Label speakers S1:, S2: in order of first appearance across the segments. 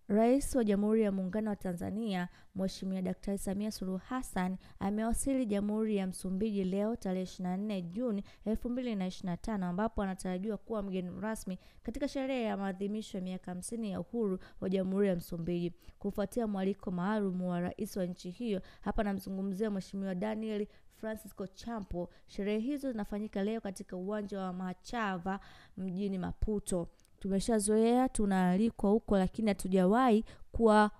S1: Rais wa Jamhuri ya Muungano wa Tanzania, Mheshimiwa Daktari Samia Suluhu Hassan amewasili Jamhuri ya Msumbiji leo tarehe 24 Juni 2025 ambapo anatarajiwa kuwa mgeni rasmi katika sherehe ya maadhimisho ya miaka 50 ya uhuru wa Jamhuri ya Msumbiji. Kufuatia mwaliko maalum wa rais wa nchi hiyo, hapa namzungumzia Mheshimiwa Daniel Francisco Champo. Sherehe hizo zinafanyika leo katika uwanja wa Machava mjini Maputo. Tumeshazoea tunaalikwa huko, lakini hatujawahi kuwa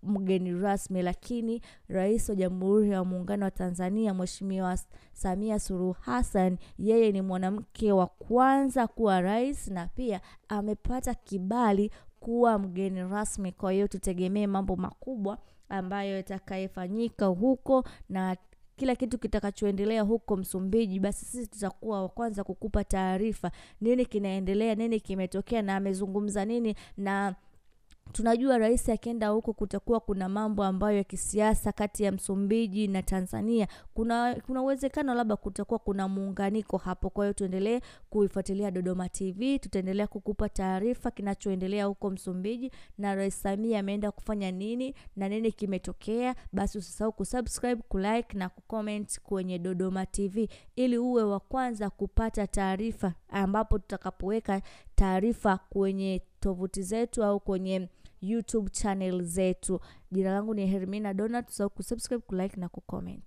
S1: mgeni rasmi. Lakini Rais wa Jamhuri ya Muungano wa Tanzania, Mheshimiwa Samia Suluhu Hassan, yeye ni mwanamke wa kwanza kuwa rais na pia amepata kibali kuwa mgeni rasmi. Kwa hiyo tutegemee mambo makubwa ambayo yatakayofanyika huko, na kila kitu kitakachoendelea huko Msumbiji, basi sisi tutakuwa wa kwanza kukupa taarifa nini kinaendelea, nini kimetokea na amezungumza nini. Na tunajua rais akienda huko kutakuwa kuna mambo ambayo ya kisiasa kati ya Msumbiji na Tanzania. Kuna uwezekano labda kutakuwa kuna muunganiko hapo. Kwa hiyo tuendelee kuifuatilia Dodoma TV, tutaendelea kukupa taarifa kinachoendelea huko Msumbiji na Rais Samia ameenda kufanya nini na nini kimetokea. Basi usisahau kusubscribe, kulike na kucomment kwenye Dodoma TV ili uwe wa kwanza kupata taarifa ambapo tutakapoweka taarifa kwenye tovuti zetu au kwenye YouTube channel zetu. Jina langu ni Hermina Donat. Usisahau kusubscribe, kulike na kucomment.